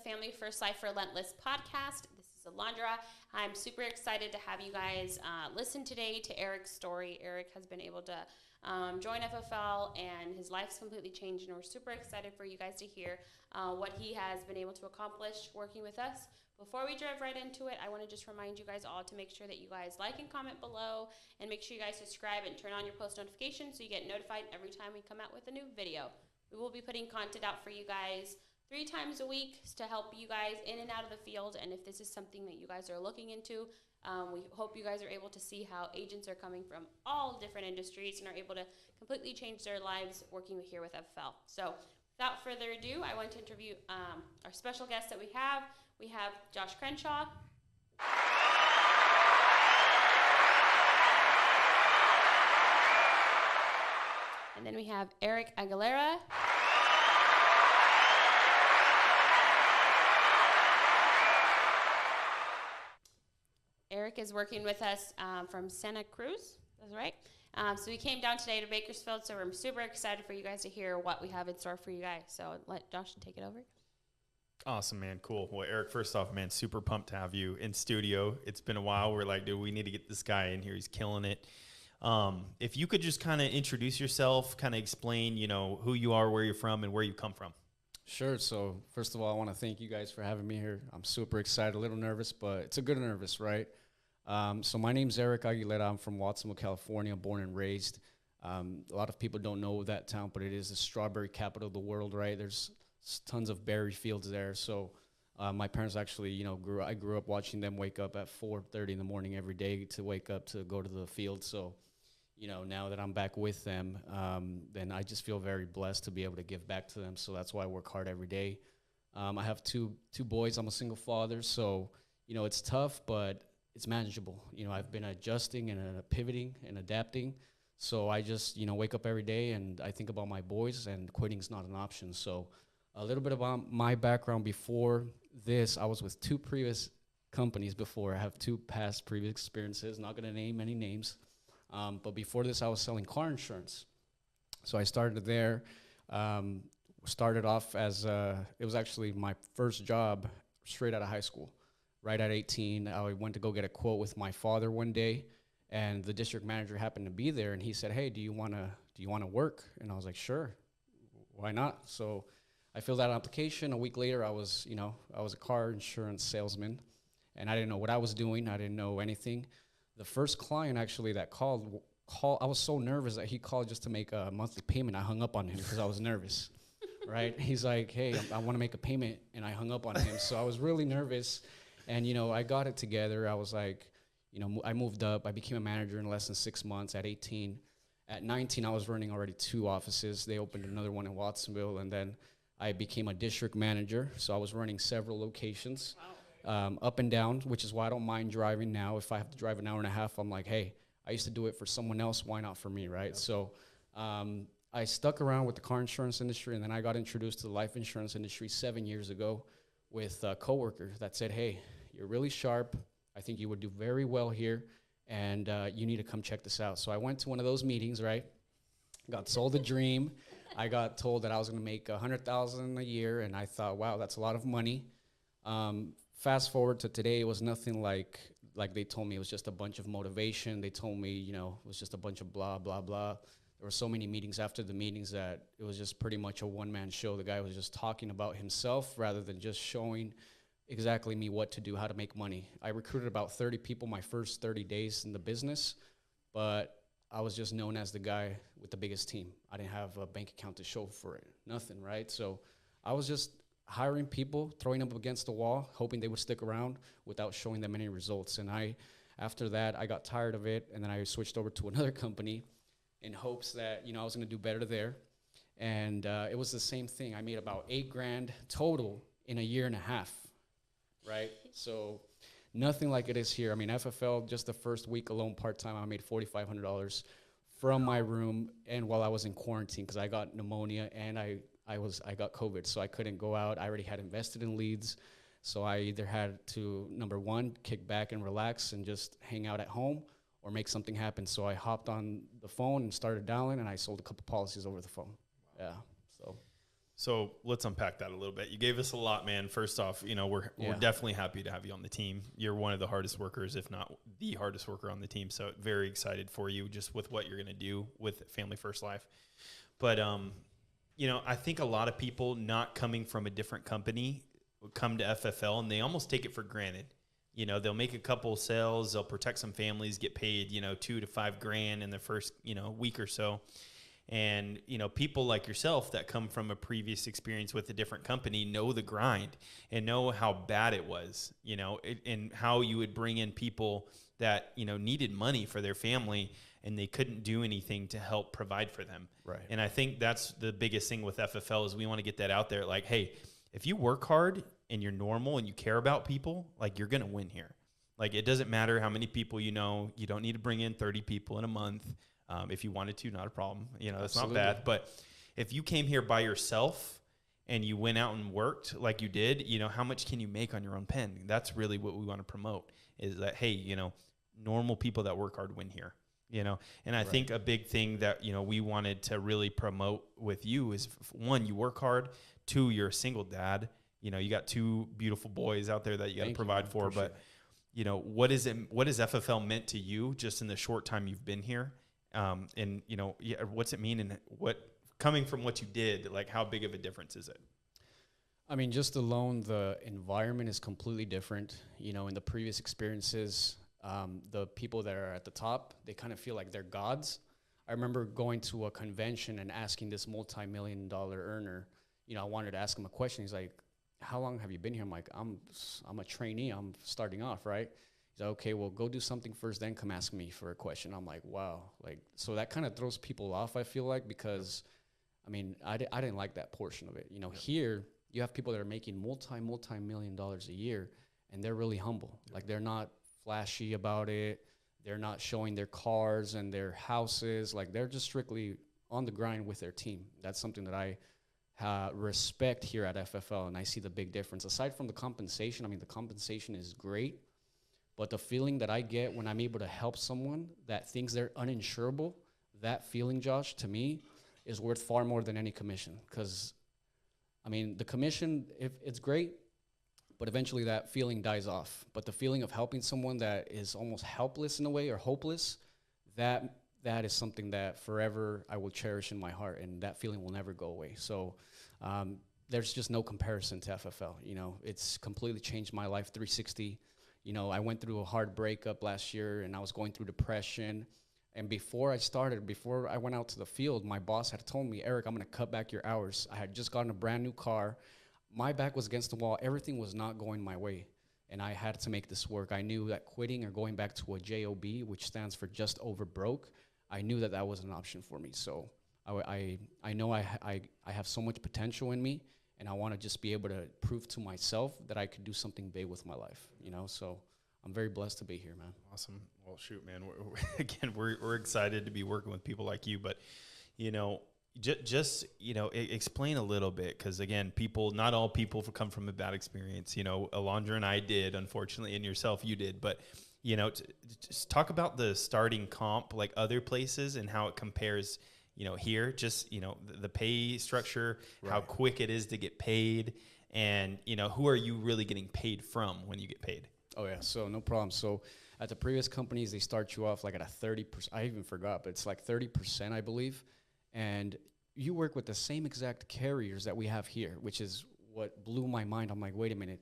Family First Life Relentless podcast. This is Alondra. I'm super excited to have you guys listen today to Erick's story. Erick has been able to join FFL, and his life's completely changed, and we're super excited for you guys to hear what he has been able to accomplish working with us. Before we dive right into it, I want to just remind you guys all to make sure that you guys like and comment below, and make sure you guys subscribe and turn on your post notifications so you get notified every time we come out with a new video. We will be putting content out for you guys 3 times a week to help you guys in and out of the field, and if this is something that you guys are looking into, we hope you guys are able to see how agents are coming from all different industries and are able to completely change their lives working here with FFL. So without further ado, I want to interview our special guest that we have. We have Josh Crenshaw. And then we have Erick Aguilera. Erick is working with us from Santa Cruz, that's right. So we came down today to Bakersfield, so we're super excited for you guys to hear what we have in store for you guys. So let Josh take it over. Awesome, man. Cool. Well, Erick, first off, man, super pumped to have you in studio. It's been a while. We're like, dude, we need to get this guy in here. He's killing it. If you could just kind of introduce yourself, kind of explain, who you are, where you're from, and where you come from. Sure. So first of all, I want to thank you guys for having me here. I'm super excited, a little nervous, but it's a good nervous, right? So my name's Erick Aguilera. I'm from Watsonville, California, born and raised. A lot of people don't know that town, but it is the strawberry capital of the world, right? There's tons of berry fields there. So my parents actually, I grew up watching them wake up at 4:30 in the morning every day to wake up to go to the field. So, now that I'm back with them, then I just feel very blessed to be able to give back to them. So that's why I work hard every day. I have two boys. I'm a single father. So, it's tough, but it's manageable. I've been adjusting and pivoting and adapting. So I just, wake up every day and I think about my boys, and quitting is not an option. So a little bit about my background. Before this, I was with 2 previous companies before. I have 2 past previous experiences, not going to name any names. But before this, I was selling car insurance. So I started there, started off as, it was actually my first job straight out of high school. Right at 18, I went to go get a quote with my father one day, and the district manager happened to be there, and he said, "Hey, do you wanna work?" And I was like, "Sure, why not?" So I filled out an application. A week later, I was a car insurance salesman, and I didn't know what I was doing. I didn't know anything. The first client actually that called, I was so nervous that he called just to make a monthly payment. I hung up on him because I was nervous, right? He's like, "Hey, I want to make a payment," and I hung up on him. So I was really nervous. And, I got it together. I was like, I moved up. I became a manager in less than 6 months at 18. At 19, I was running already 2 offices. They opened another one in Watsonville, and then I became a district manager. So I was running several locations, up and down, which is why I don't mind driving now. If I have to drive an hour and a half, I'm like, hey, I used to do it for someone else. Why not for me, right? Yep. So I stuck around with the car insurance industry, and then I got introduced to the life insurance industry 7 years ago with a coworker that said, "Hey, you're really sharp. I think you would do very well here, and you need to come check this out." So I went to one of those meetings, right? Got sold a dream. I got told that I was going to make $100,000 a year, and I thought, wow, that's a lot of money. Fast forward to today, it was nothing like they told me. It was just a bunch of motivation. They told me, it was just a bunch of blah, blah, blah. There were so many meetings after the meetings that it was just pretty much a one-man show. The guy was just talking about himself rather than just showing exactly me what to do, how to make money. I recruited about 30 people my first 30 days in the business, but I was just known as the guy with the biggest team. I didn't have a bank account to show for it, nothing, right? So I was just hiring people, throwing them up against the wall, hoping they would stick around without showing them any results. And after that, I got tired of it, and then I switched over to another company in hopes that, I was gonna do better there. And it was the same thing. I made about $8,000 total in a year and a half, right? So nothing like it is here. I mean, FFL, just the first week alone, part-time, I made $4,500 from my room, and while I was in quarantine, because I got pneumonia and I got COVID, so I couldn't go out. I already had invested in leads, so I either had to, number one, kick back and relax and just hang out at home, or make something happen. So I hopped on the phone and started dialing, and I sold a couple policies over the phone. Wow. Yeah, so. So let's unpack that a little bit. You gave us a lot, man. First off, we're definitely happy to have you on the team. You're one of the hardest workers, if not the hardest worker on the team. So very excited for you just with what you're going to do with Family First Life. But, I think a lot of people not coming from a different company come to FFL and they almost take it for granted. They'll make a couple sales, they'll protect some families, get paid, $2,000 to $5,000 in the first, week or so. And, people like yourself that come from a previous experience with a different company know the grind and know how bad it was, and how you would bring in people that, needed money for their family and they couldn't do anything to help provide for them. Right. And I think that's the biggest thing with FFL is we want to get that out there. Like, hey, if you work hard and you're normal and you care about people, like you're going to win here. Like, it doesn't matter how many people you don't need to bring in 30 people in a month. If you wanted to, not a problem. That's Absolutely. not bad. But if you came here by yourself and you went out and worked like you did, how much can you make on your own pen? That's really what we want to promote is that, hey, normal people that work hard win here, And I think a big thing that, we wanted to really promote with you is, one, you work hard. Two, you're a single dad. You got two beautiful boys out there that you got to provide for. But, what has FFL meant to you just in the short time you've been here? And what's it mean, and what coming from what you did, like how big of a difference is it? I mean, just alone, the environment is completely different. In the previous experiences, the people that are at the top, they kind of feel like they're gods. I remember going to a convention and asking this multi-million-dollar earner, I wanted to ask him a question. He's like, how long have you been here? I'm like, I'm a trainee. I'm starting off, right? He's like, okay, well, go do something first, then come ask me for a question. I'm like, wow. So that kind of throws people off, I feel like, because, I mean, I didn't like that portion of it. Here, you have people that are making multi-million dollars a year, and they're really humble. Like, they're not flashy about it. They're not showing their cars and their houses. Like, they're just strictly on the grind with their team. That's something that I respect here at FFL, and I see the big difference. Aside from the compensation, I mean, the compensation is great. But the feeling that I get when I'm able to help someone that thinks they're uninsurable, that feeling, Josh, to me, is worth far more than any commission. Because, I mean, the commission, it's great, but eventually that feeling dies off. But the feeling of helping someone that is almost helpless in a way or hopeless, that is something that forever I will cherish in my heart, and that feeling will never go away. So there's just no comparison to FFL. It's completely changed my life 360. I went through a hard breakup last year, and I was going through depression. And before I went out to the field, my boss had told me, Eric, I'm going to cut back your hours. I had just gotten a brand new car. My back was against the wall. Everything was not going my way, and I had to make this work. I knew that quitting or going back to a JOB, which stands for just over broke, I knew that was an option for me. So I know I have so much potential in me, and I want to just be able to prove to myself that I could do something big with my life, So I'm very blessed to be here, man. Awesome. Well, shoot, man. We're excited to be working with people like you, but, just explain a little bit, because, again, not all people come from a bad experience. Alondra and I did, unfortunately, and yourself, you did, but, just talk about the starting comp, like other places, and how it compares here, just, the pay structure, right, how quick it is to get paid, and, who are you really getting paid from when you get paid? Oh, yeah. So no problem. So at the previous companies, they start you off like at a 30%. I even forgot, but it's like 30%, I believe. And you work with the same exact carriers that we have here, which is what blew my mind. I'm like, wait a minute.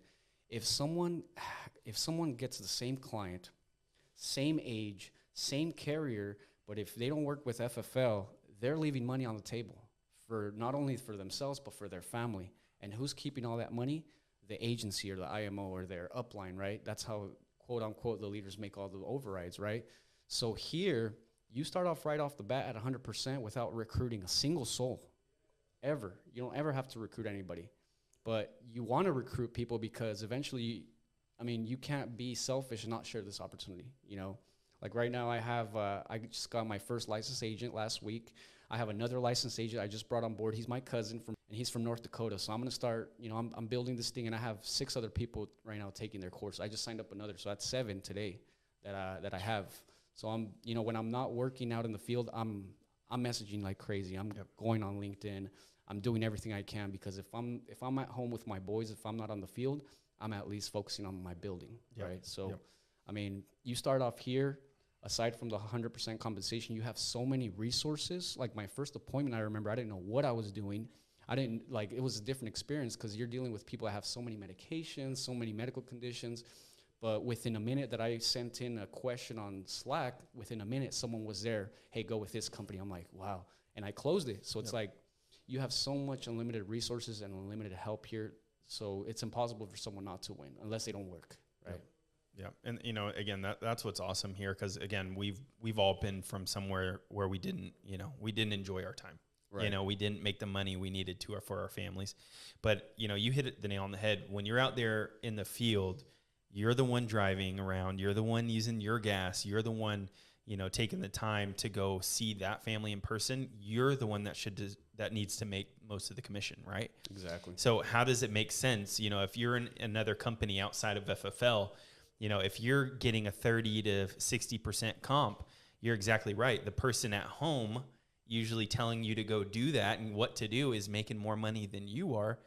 If someone gets the same client, same age, same carrier, but if they don't work with FFL, they're leaving money on the table for not only for themselves, but for their family. And who's keeping all that money? The agency or the IMO or their upline, right? That's how, quote unquote, the leaders make all the overrides, right? So here, you start off right off the bat at 100% without recruiting a single soul, ever. You don't ever have to recruit anybody. But you want to recruit people because eventually, you can't be selfish and not share this opportunity, Like right now I just got my first licensed agent last week. I have another licensed agent I just brought on board. He's my cousin and he's from North Dakota. So I'm going to start, I'm building this thing, and I have 6 other people right now taking their course. I just signed up another. So that's 7 today that I have. So I'm, when I'm not working out in the field, I'm messaging like crazy. I'm going on LinkedIn. I'm doing everything I can, because if I'm at home with my boys, if I'm not on the field, I'm at least focusing on my building, right? So, I mean, you start off here, aside from the 100% compensation, you have so many resources. Like my first appointment, I remember I didn't know what I was doing. It was a different experience, because you're dealing with people that have so many medications, so many medical conditions. But within a minute that I sent in a question on Slack, within a minute, someone was there. Hey, go with this company. I'm like, wow. And I closed it. So it's like, you have so much unlimited resources and unlimited help here. So it's impossible for someone not to win unless they don't work, right? Yeah. And, you know, again, that's what's awesome here. Cause again, we've all been from somewhere where we didn't enjoy our time. Right. You know, we didn't make the money we needed to for our families. But, you know, you hit the nail on the head. When you're out there in the field, you're the one driving around. You're the one using your gas. You're the one, you know, taking the time to go see that family in person. You're the one that needs to make most of the commission, right? Exactly. So how does it make sense? You know, if you're in another company outside of FFL, you know, if you're getting a 30 to 60% comp, you're exactly right. The person at home usually telling you to go do that and what to do is making more money than you are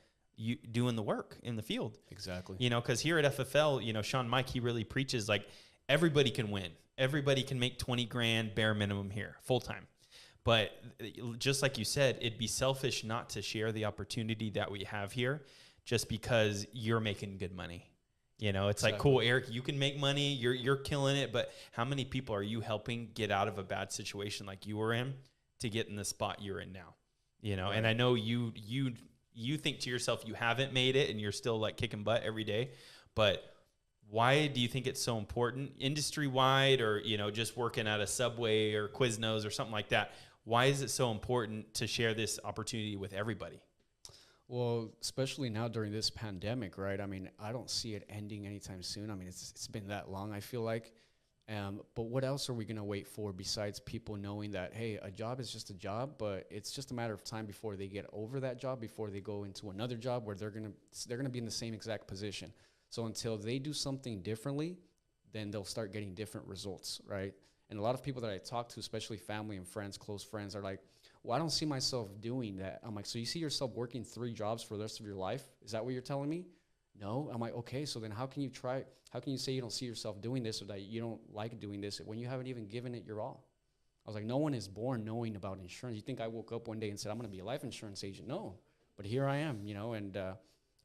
doing the work in the field. Exactly. You know, because here at FFL, you know, Sean Mike, he really preaches like everybody can win. Everybody can make 20 grand bare minimum here full time. But just like you said, it'd be selfish not to share the opportunity that we have here just because you're making good money. You know, it's like, cool, Eric, you can make money. You're killing it. But how many people are you helping get out of a bad situation like you were in to get in the spot you're in now? You know, and I know you think to yourself you haven't made it and you're still like kicking butt every day. But why do you think it's so important industry-wide, or, you know, just working at a Subway or Quiznos or something like that? Why is it so important to share this opportunity with everybody? Well, especially now during this pandemic, right? I mean, I don't see it ending anytime soon. I mean, it's been that long, I feel like. But what else are we going to wait for besides people knowing that, hey, a job is just a job, but it's just a matter of time before they get over that job, before they go into another job where they're going to be in the same exact position. So until they do something differently, then they'll start getting different results, right? And a lot of people that I talk to, especially family and friends, close friends, are like, well, I don't see myself doing that. I'm like, so you see yourself working 3 jobs for the rest of your life? Is that what you're telling me? No. I'm like, okay, so then how can you say you don't see yourself doing this, or that you don't like doing this when you haven't even given it your all? I was like, no one is born knowing about insurance. You think I woke up one day and said, I'm going to be a life insurance agent? No. But here I am, you know, and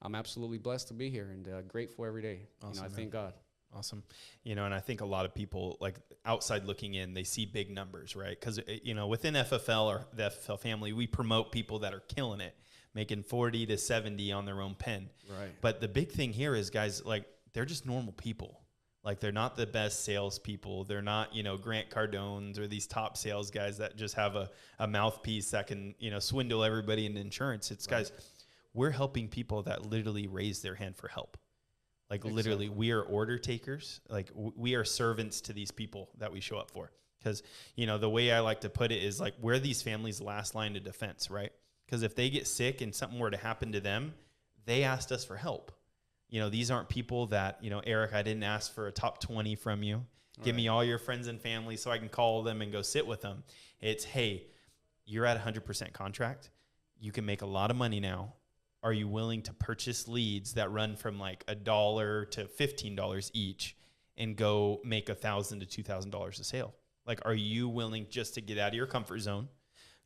I'm absolutely blessed to be here and grateful every day. Awesome, you know, I thank God. Awesome. You know, and I think a lot of people, like outside looking in, they see big numbers, right? Because, you know, within FFL or the FFL family, we promote people that are killing it, making 40 to 70 on their own pen. Right. But the big thing here is, guys, like, they're just normal people. Like, they're not the best salespeople. They're not, you know, Grant Cardones or these top sales guys that just have a mouthpiece that can, you know, swindle everybody in insurance. It's guys, we're helping people that literally raise their hand for help. Like, literally, we are order takers. Like, we are servants to these people that we show up for. Because, you know, the way I like to put it is, like, we're these families' last line of defense, right? Because if they get sick and something were to happen to them, they asked us for help. You know, these aren't people that, you know, Eric, I didn't ask for a top 20 from you. Give me all your friends and family so I can call them and go sit with them. It's, hey, you're at 100% contract. You can make a lot of money now. Are you willing to purchase leads that run from like $1 to $15 each and go make $1,000 to $2,000 a sale? Like, are you willing just to get out of your comfort zone?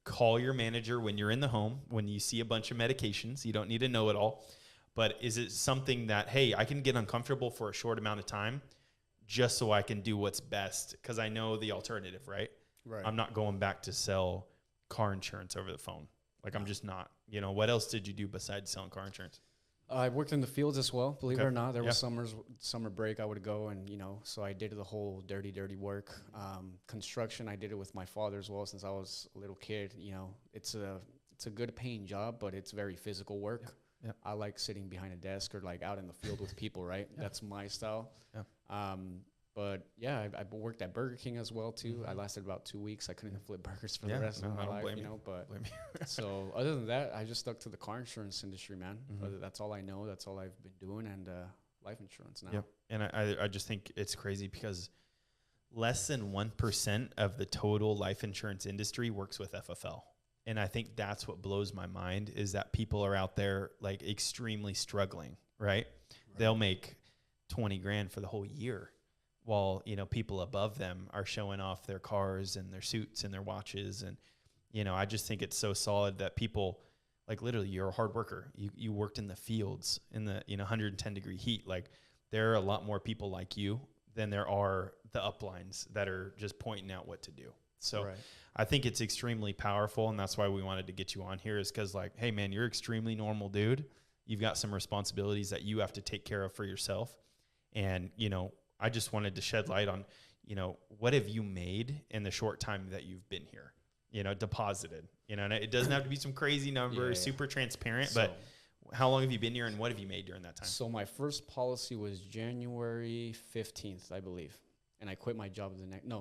Call your manager when you're in the home, when you see a bunch of medications. You don't need to know it all. But is it something that, hey, I can get uncomfortable for a short amount of time just so I can do what's best? Because I know the alternative, right? Right. I'm not going back to sell car insurance over the phone. Like, I'm just not. You know, what else did you do besides selling car insurance? I worked in the fields as well, believe it or not. There was summer break, I would go and, you know, so I did the whole dirty work. Construction, I did it with my father as well since I was a little kid. You know, it's a good paying job, but it's very physical work. Yep. I like sitting behind a desk or like out in the field with people, right? That's my style. Yeah. But yeah, I worked at Burger King as well too. Mm-hmm. I lasted about 2 weeks. I couldn't flip burgers for the rest of my life, you know. But so other than that, I just stuck to the car insurance industry, man. Mm-hmm. That's all I know. That's all I've been doing, and life insurance now. Yep. And I just think it's crazy because less than 1% of the total life insurance industry works with FFL. And I think that's what blows my mind is that people are out there like extremely struggling, right? They'll make 20 grand for the whole year while, you know, people above them are showing off their cars and their suits and their watches. And, you know, I just think it's so solid that people, like literally you're a hard worker. You worked in the fields in the, you know, 110-degree heat. Like there are a lot more people like you than there are the uplines that are just pointing out what to do. So I think it's extremely powerful, and that's why we wanted to get you on here, is because like, hey man, you're extremely normal dude. You've got some responsibilities that you have to take care of for yourself. And, you know, I just wanted to shed light on, you know, what have you made in the short time that you've been here, you know, deposited, you know, and it doesn't have to be some crazy number, super transparent, but how long have you been here and what have you made during that time? So my first policy was January 15th, I believe. And I quit my job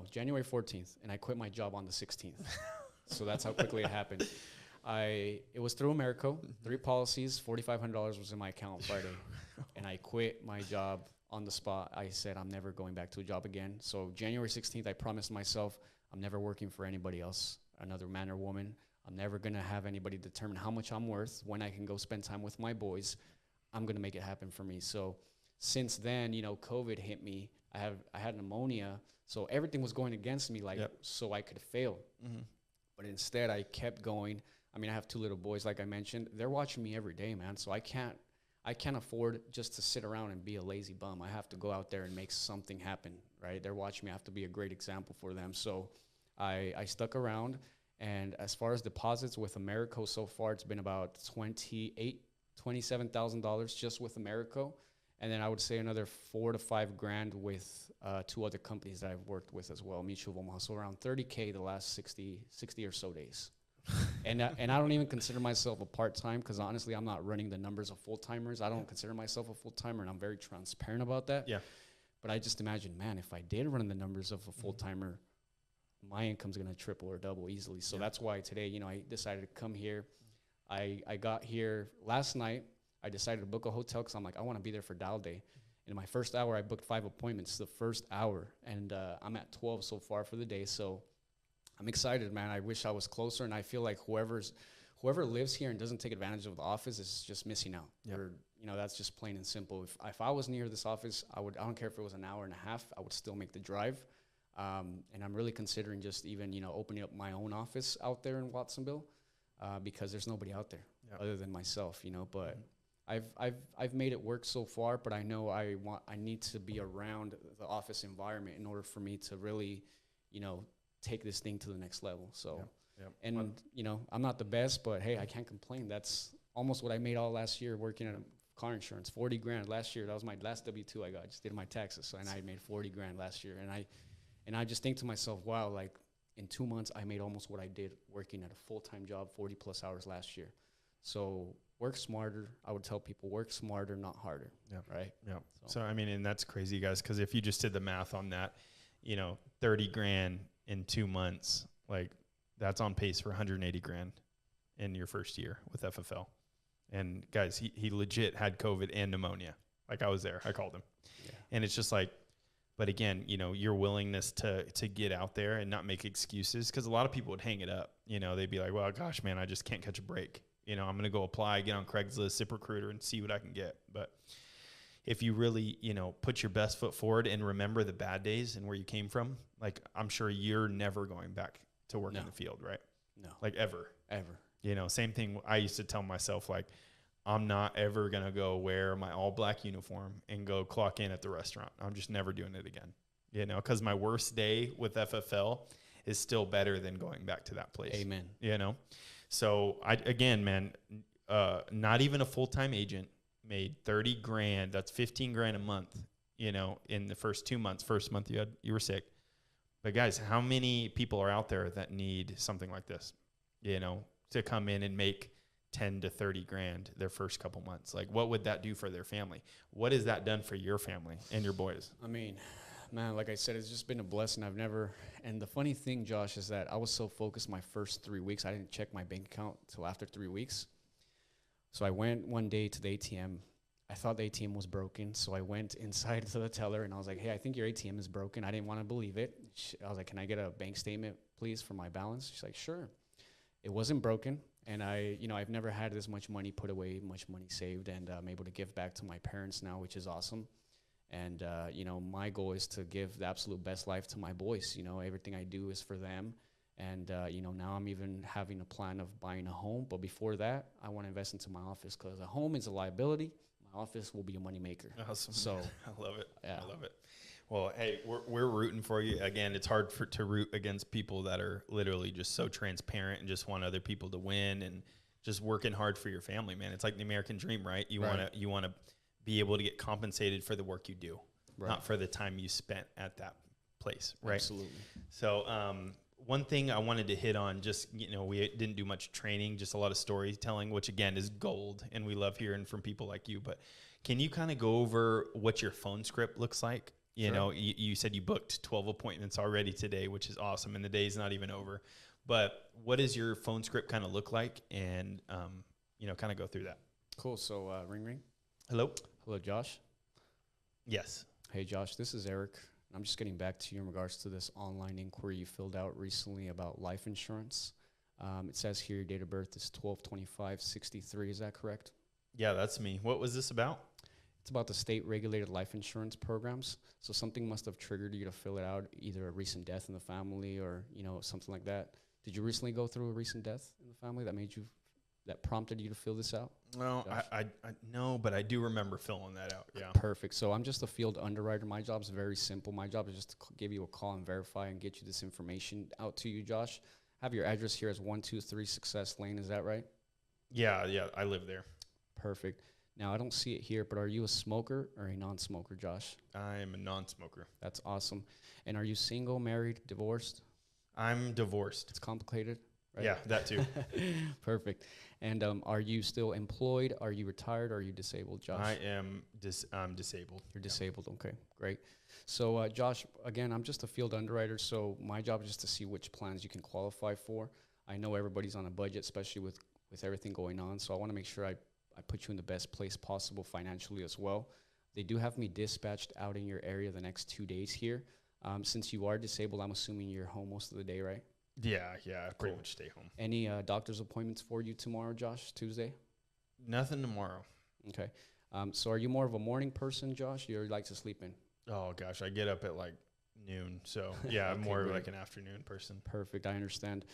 January 14th, and I quit my job on the 16th. So that's how quickly it happened. It was through Americo, 3 policies, $4,500 was in my account on Friday. And I quit my job on the spot. I said, I'm never going back to a job again. So January 16th, I promised myself, I'm never working for anybody else, another man or woman. I'm never going to have anybody determine how much I'm worth, when I can go spend time with my boys. I'm going to make it happen for me. So since then, you know, COVID hit me. I had pneumonia, so everything was going against me, like, so I could fail. But instead, I kept going. I mean, I have 2 little boys, like I mentioned. They're watching me every day, man. So I can't afford just to sit around and be a lazy bum. I have to go out there and make something happen, right? They're watching me. I have to be a great example for them. So I stuck around. And as far as deposits with Americo so far, it's been about $27,000 just with Americo. And then I would say another $4 to $5 grand with 2 other companies that I've worked with as well, Mutual of Omaha. So around $30K the last 60 or so days. And I don't even consider myself a part-time, because honestly, I'm not running the numbers of full-timers. I don't consider myself a full-timer, and I'm very transparent about that. Yeah. But I just imagine, man, if I did run the numbers of a full-timer, my income's going to triple or double easily. So that's why today, you know, I decided to come here. I got here last night. I decided to book a hotel because I'm like, I want to be there for dial day. In my first hour, I booked 5 appointments the first hour, and I'm at 12 so far for the day. So I'm excited, man. I wish I was closer, and I feel like whoever lives here and doesn't take advantage of the office is just missing out. Or, you know, that's just plain and simple. If I was near this office, I don't care if it was an hour and a half, I would still make the drive. And I'm really considering just even, you know, opening up my own office out there in Watsonville, because there's nobody out there other than myself, you know. But I've made it work so far, but I know I need to be around the office environment in order for me to really, you know, take this thing to the next level. So, you know, I'm not the best, but hey, I can't complain. That's almost what I made all last year working at a car insurance, 40 grand last year. That was my last W-2 I got. I just did my taxes. So, and I made 40 grand last year. And I just think to myself, wow, like in 2 months, I made almost what I did working at a full-time job, 40 plus hours last year. So work smarter. I would tell people, work smarter, not harder. Right. So, I mean, and that's crazy, guys, because if you just did the math on that, you know, 30 grand in 2 months, like that's on pace for 180 grand in your first year with FFL. And guys, he legit had COVID and pneumonia. Like I was there, I called him. And it's just like, but again, you know, your willingness to get out there and not make excuses, because a lot of people would hang it up. You know, they'd be like, well, gosh, man, I just can't catch a break. You know, I'm going to go apply, get on Craigslist, ZipRecruiter, and see what I can get. But if you really, you know, put your best foot forward and remember the bad days and where you came from, like I'm sure you're never going back to work in the field, right? No. Like ever. You know, same thing I used to tell myself, like, I'm not ever going to go wear my all black uniform and go clock in at the restaurant. I'm just never doing it again, you know, because my worst day with FFL is still better than going back to that place. Amen. You know? So again, man, not even a full-time agent made 30 grand. That's 15 grand a month, you know, in the first 2 months. First month you were sick. But guys, how many people are out there that need something like this, you know, to come in and make 10 to 30 grand their first couple months? Like, what would that do for their family? What has that done for your family and your boys? I mean, man, like I said, it's just been a blessing. And the funny thing, Josh, is that I was so focused my first 3 weeks, I didn't check my bank account until after 3 weeks. So I went one day to the ATM. I thought the ATM was broken, so I went inside to the teller, and I was like, hey, I think your ATM is broken. I didn't want to believe it. I was like, can I get a bank statement, please, for my balance? She's like, sure. it wasn't broken. And I've never had this much money put away, much money saved, and I'm able to give back to my parents now, which is awesome. And, my goal is to give the absolute best life to my boys. Everything I do is for them. And, now I'm even having a plan of buying a home. But before that, I want to invest into my office, because a home is a liability. My office will be a moneymaker. Awesome. So I love it. yeah. I love it. Well, hey, we're rooting for you. Again, it's hard to root against people that are literally just so transparent and just want other people to win and just working hard for your family, man. It's like the American dream, right? You want to be able to get compensated for the work you do, not for the time you spent at that place, right? Absolutely. So, one thing I wanted to hit on, just, we didn't do much training, just a lot of storytelling, which again is gold, and we love hearing from people like you. But can you kind of go over what your phone script looks like? You said you booked 12 appointments already today, which is awesome, and the day's not even over. But what does your phone script kind of look like? And, kind of go through that. Cool. So, ring, ring. Hello? Hello, Josh. Yes. Hey, Josh, this is Eric. I'm just getting back to you in regards to this online inquiry you filled out recently about life insurance. It says here your date of birth is 12/25/63. Is that correct? Yeah, that's me. What was this about? It's about the state-regulated life insurance programs. So something must have triggered you to fill it out, either a recent death in the family or, something like that. Did you recently go through a recent death in the family that prompted you to fill this out? Well, I no, but I do remember filling that out. Yeah. Perfect. So I'm just a field underwriter. My job is very simple. My job is just to give you a call and verify and get you this information out to you, Josh. Have your address here as 123 Success Lane. Is that right? Yeah, I live there. Perfect. Now, I don't see it here, but are you a smoker or a non-smoker, Josh? I am a non-smoker. That's awesome. And are you single, married, divorced? I'm divorced. It's complicated, right? Yeah, that too. Perfect. And are you still employed? Are you retired? Or are you disabled, Josh? I am I'm disabled. You're disabled. Okay, great. So, Josh, again, I'm just a field underwriter, so my job is just to see which plans you can qualify for. I know everybody's on a budget, especially with everything going on, so I want to make sure I put you in the best place possible financially as well. They do have me dispatched out in your area the next 2 days here. Since you are disabled, I'm assuming you're home most of the day, right? Yeah, I pretty much stay home. Any doctor's appointments for you tomorrow, Josh, Tuesday? Nothing tomorrow. Okay. So are you more of a morning person, Josh, or you like to sleep in? Oh, gosh, I get up at like noon. So, yeah, I'm more great. like an afternoon person. Perfect. I understand.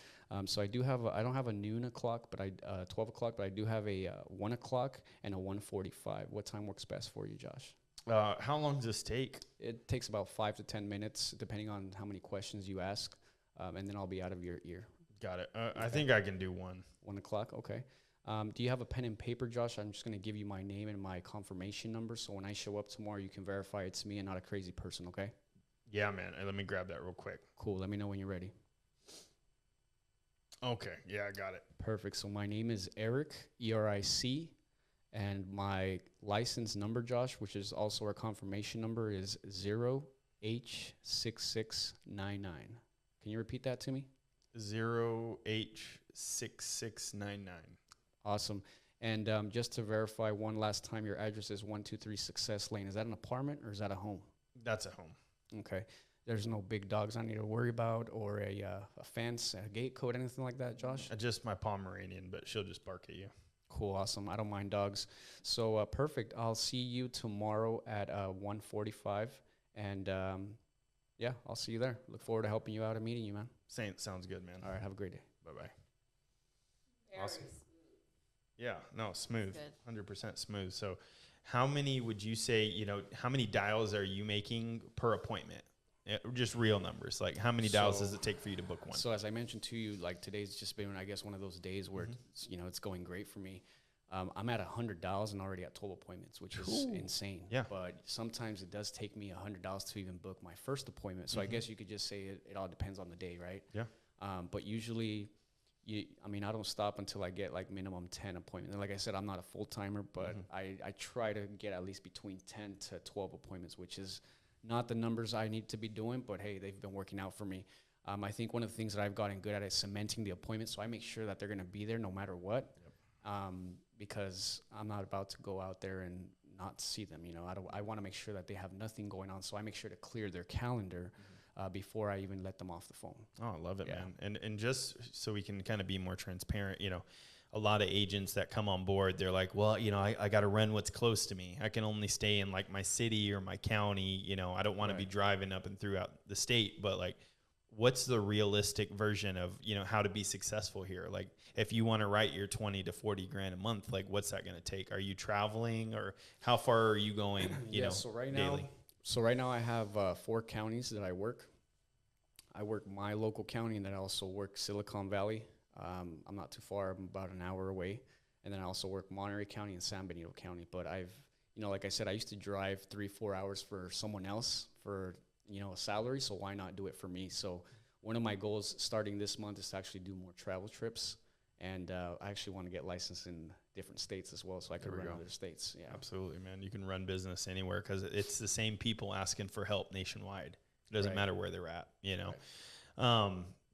So I don't have a noon o'clock, but 12 o'clock, but I do have a 1 o'clock and a 1:45. What time works best for you, Josh? How long does this take? It takes about 5 to 10 minutes, depending on how many questions you ask, and then I'll be out of your ear. Got it. I think I can do 1. 1 o'clock, okay. Do you have a pen and paper, Josh? I'm just going to give you my name and my confirmation number, so when I show up tomorrow, you can verify it's me and not a crazy person, okay? Yeah, man. Let me grab that real quick. Cool. Let me know when you're ready. Okay. Yeah, I got it. Perfect. So my name is Eric, ERIC, and my license number, Josh, which is also our confirmation number, is 0H6699. Can you repeat that to me? 0H6699. Awesome. And just to verify one last time, your address is 123 Success Lane. Is that an apartment or is that a home? That's a home. Okay. There's no big dogs I need to worry about, or a fence, a gate code, anything like that, Josh? Just my Pomeranian, but she'll just bark at you. Cool. Awesome. I don't mind dogs. So perfect. I'll see you tomorrow at 1:45. And yeah, I'll see you there. Look forward to helping you out and meeting you, man. Sounds good, man. All right. Have a great day. Bye-bye. Very Awesome. smooth. Yeah, no, smooth. Good. 100% smooth. So how many would you say, how many dials are you making per appointment? Just real numbers. Like, how many dials does it take for you to book one? So as I mentioned to you, like today's just been, I guess, one of those days where it's going great for me. I'm at $100 and already at 12 appointments, which is insane. Yeah. But sometimes it does take me $100 to even book my first appointment. So I guess you could just say it all depends on the day, right? Yeah. But usually, I don't stop until I get like minimum 10 appointments. And like I said, I'm not a full timer, but I try to get at least between 10 to 12 appointments, which is not the numbers I need to be doing, but hey, they've been working out for me. I think one of the things that I've gotten good at is cementing the appointment, so I make sure that they're going to be there no matter what, because I'm not about to go out there and not see them. I want to make sure that they have nothing going on, so I make sure to clear their calendar before I even let them off the phone. Oh, I love it, Yeah. man. And just so we can kind of be more transparent, you know, a lot of agents that come on board, they're like, well, you know, I got to run what's close to me. I can only stay in like my city or my county. You know, I don't want to be driving up and throughout the state, but like, what's the realistic version of, you know, how to be successful here? Like, if you want to write your 20 to 40 grand a month, like what's that going to take? Are you traveling, or how far are you going, you know, so right daily? now I have 4 counties that I work. I work my local county, and then I also work Silicon Valley. I'm not too far. I'm about an hour away. And then I also work Monterey County and San Benito County. But I've, you know, like I said, I used to drive 3-4 hours for someone else for, you know, a salary. So why not do it for me? So one of my goals starting this month is to actually do more travel trips. And I actually want to get licensed in different states as well, so I could run other states. Yeah, absolutely, man. You can run business anywhere because it's the same people asking for help nationwide. It doesn't matter where they're at, you know.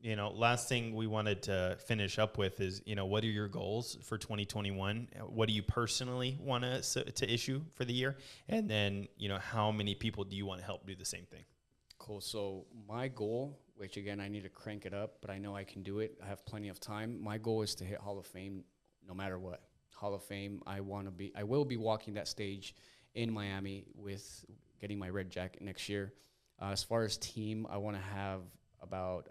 You know, last thing we wanted to finish up with is, you know, what are your goals for 2021? What do you personally want to issue for the year? And then, you know, how many people do you want to help do the same thing? Cool. So my goal, which again, I need to crank it up, but I know I can do it. I have plenty of time. My goal is to hit Hall of Fame no matter what. Hall of Fame, I will be walking that stage in Miami with getting my red jacket next year. As far as team, I want to have about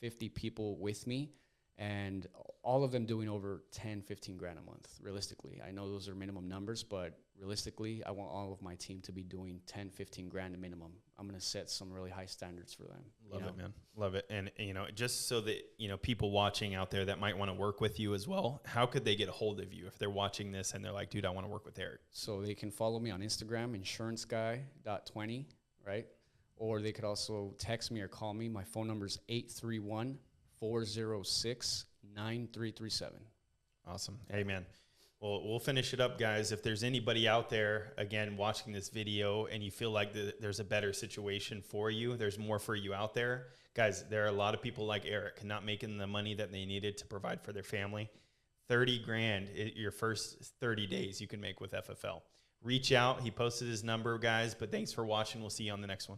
50 people with me, and all of them doing over 10, 15 grand a month, realistically. I know those are minimum numbers, but realistically, I want all of my team to be doing 10, 15 grand a minimum. I'm going to set some really high standards for them. Love it, man. Love it. And, you know, just so that, you know, people watching out there that might want to work with you as well, how could they get a hold of you if they're watching this and they're like, dude, I want to work with Erick? So they can follow me on Instagram, insuranceguy.20, right? Or they could also text me or call me. My phone number is 831-406-9337. Awesome. Hey, man. Well, we'll finish it up, guys. If there's anybody out there, again, watching this video and you feel like there's a better situation for you, there's more for you out there, guys, there are a lot of people like Erick not making the money that they needed to provide for their family. 30 grand, your first 30 days you can make with FFL. Reach out. He posted his number, guys, but thanks for watching. We'll see you on the next one.